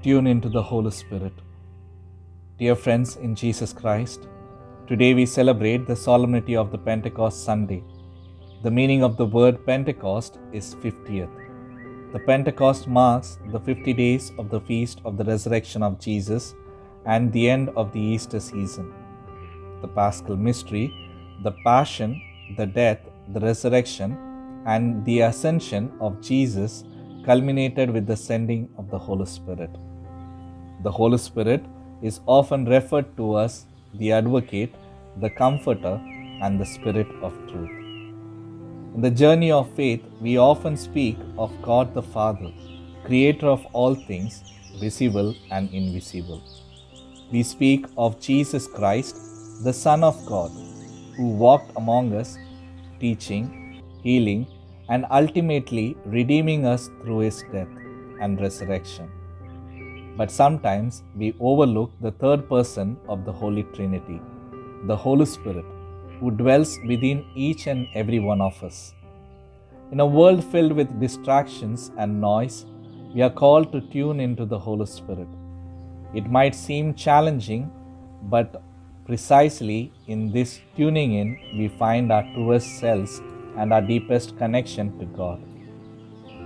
Tune into the Holy Spirit. Dear friends in Jesus Christ, today we celebrate the solemnity of the Pentecost Sunday. The meaning of the word Pentecost is 50th. The Pentecost marks the 50 days of the feast of the resurrection of Jesus and the end of the Easter season. The Paschal mystery, the passion, the death, the resurrection, and the ascension of Jesus culminated with the sending of the Holy Spirit. The Holy Spirit is often referred to as the Advocate, the Comforter, and the Spirit of Truth. In the journey of faith, we often speak of God the Father, Creator of all things, visible and invisible. We speak of Jesus Christ, the Son of God, who walked among us, teaching, healing, and ultimately redeeming us through his death and resurrection. But sometimes we overlook the third person of the Holy Trinity, the Holy Spirit, who dwells within each and every one of us. In a world filled with distractions and noise, we are called to tune into the Holy Spirit. It might seem challenging, but precisely in this tuning in, we find our truest selves and our deepest connection to God.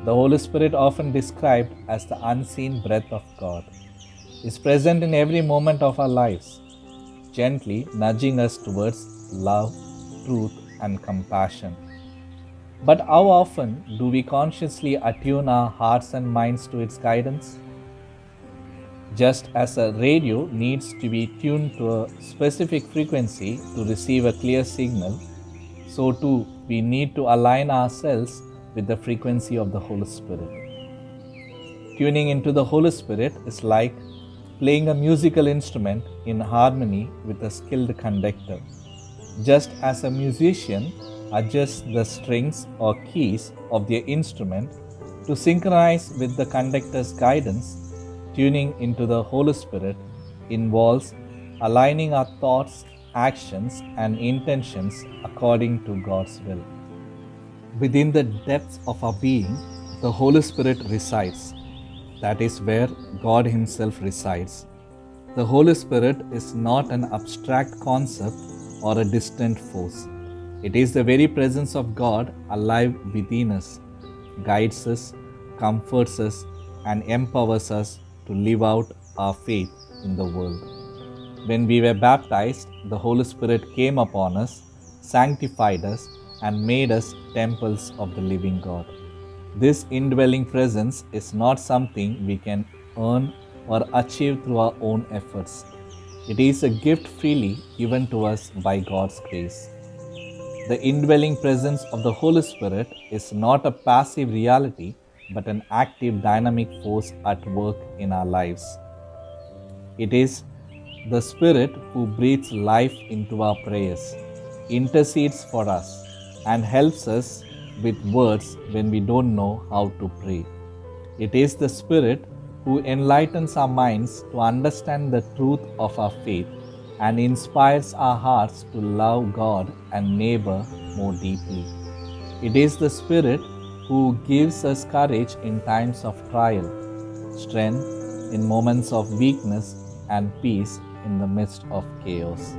The Holy Spirit, often described as the unseen breath of God, is present in every moment of our lives, gently nudging us towards love, truth, and compassion. But how often do we consciously attune our hearts and minds to its guidance? Just as a radio needs to be tuned to a specific frequency to receive a clear signal, so too we need to align ourselves with the frequency of the Holy Spirit. Tuning into the Holy Spirit is like playing a musical instrument in harmony with a skilled conductor. Just as a musician adjusts the strings or keys of their instrument to synchronize with the conductor's guidance, tuning into the Holy Spirit involves aligning our thoughts, actions, and intentions according to God's will. Within the depths of our being, the Holy Spirit resides. That is where God Himself resides. The Holy Spirit is not an abstract concept or a distant force. It is the very presence of God alive within us, guides us, comforts us, and empowers us to live out our faith in the world. When we were baptized, the Holy Spirit came upon us, sanctified us, and made us temples of the living God. This indwelling presence is not something we can earn or achieve through our own efforts. It is a gift freely given to us by God's grace. The indwelling presence of the Holy Spirit is not a passive reality, but an active, dynamic force at work in our lives. It is the Spirit who breathes life into our prayers, intercedes for us, and helps us with words when we don't know how to pray. It is the Spirit who enlightens our minds to understand the truth of our faith and inspires our hearts to love God and neighbor more deeply. It is the Spirit who gives us courage in times of trial, strength in moments of weakness, and peace in the midst of chaos.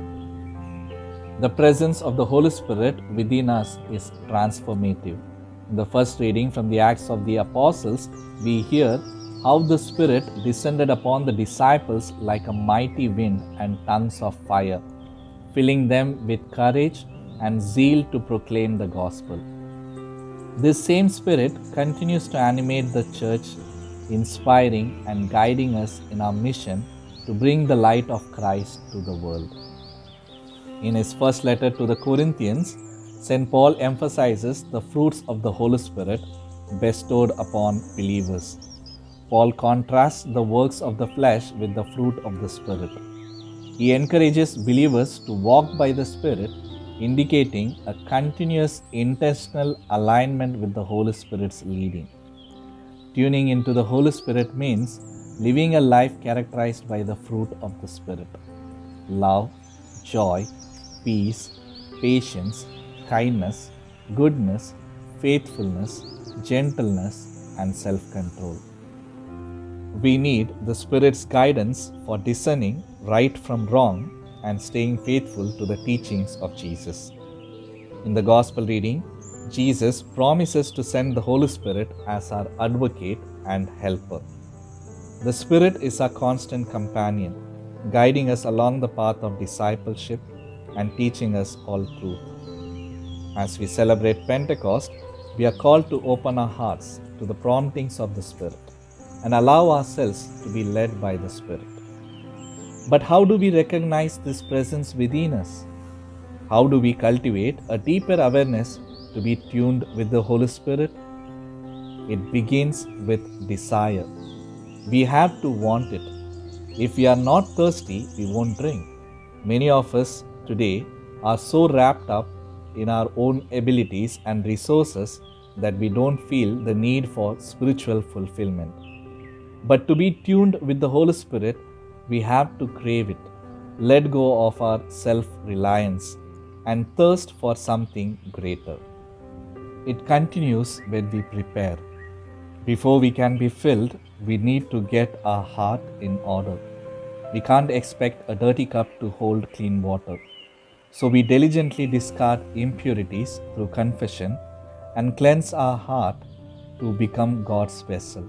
The presence of the Holy Spirit within us is transformative. In the first reading from the Acts of the Apostles, we hear how the Spirit descended upon the disciples like a mighty wind and tongues of fire, filling them with courage and zeal to proclaim the gospel. This same Spirit continues to animate the church, inspiring and guiding us in our mission to bring the light of Christ to the world. In his first letter to the Corinthians, St. Paul emphasizes the fruits of the Holy Spirit bestowed upon believers. Paul contrasts the works of the flesh with the fruit of the Spirit. He encourages believers to walk by the Spirit, indicating a continuous intentional alignment with the Holy Spirit's leading. Tuning into the Holy Spirit means living a life characterized by the fruit of the Spirit: love, joy, peace, patience, kindness, goodness, faithfulness, gentleness, and self-control. We need the Spirit's guidance for discerning right from wrong and staying faithful to the teachings of Jesus. In the Gospel reading, Jesus promises to send the Holy Spirit as our advocate and helper. The Spirit is our constant companion, guiding us along the path of discipleship and teaching us all truth. As we celebrate Pentecost, we are called to open our hearts to the promptings of the Spirit and allow ourselves to be led by the Spirit. But how do we recognize this presence within us? How do we cultivate a deeper awareness to be tuned with the Holy Spirit? It begins with desire. We have to want it. If we are not thirsty, we won't drink. Many of us today are so wrapped up in our own abilities and resources that we don't feel the need for spiritual fulfillment. But to be tuned with the Holy Spirit, we have to crave it, let go of our self-reliance, and thirst for something greater. It continues when we prepare. Before we can be filled, we need to get our heart in order. We can't expect a dirty cup to hold clean water. So we diligently discard impurities through confession and cleanse our heart to become God's vessel.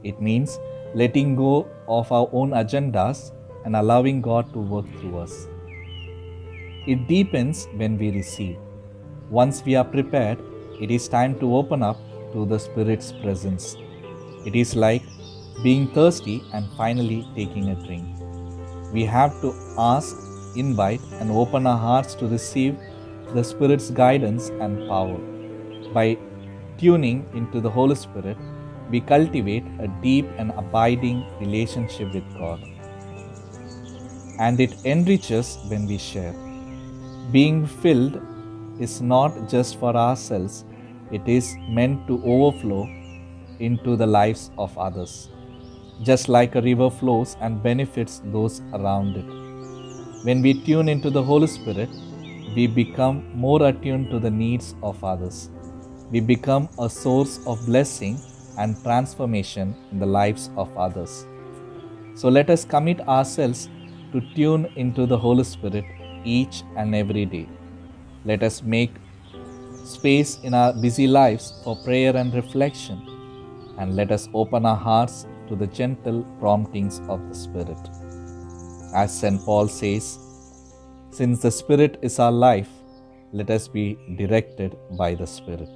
It means letting go of our own agendas and allowing God to work through us. It deepens when we receive. Once we are prepared, it is time to open up to the Spirit's presence. It is like being thirsty and finally taking a drink. We have to ask, invite, and open our hearts to receive the Spirit's guidance and power. By tuning into the Holy Spirit, we cultivate a deep and abiding relationship with God. And it enriches when we share. Being filled is not just for ourselves, it is meant to overflow into the lives of others, just like a river flows and benefits those around it. When we tune into the Holy Spirit, we become more attuned to the needs of others. We become a source of blessing and transformation in the lives of others. So let us commit ourselves to tune into the Holy Spirit each and every day. Let us make space in our busy lives for prayer and reflection, and let us open our hearts to the gentle promptings of the Spirit. As St. Paul says, since the Spirit is our life, let us be directed by the Spirit.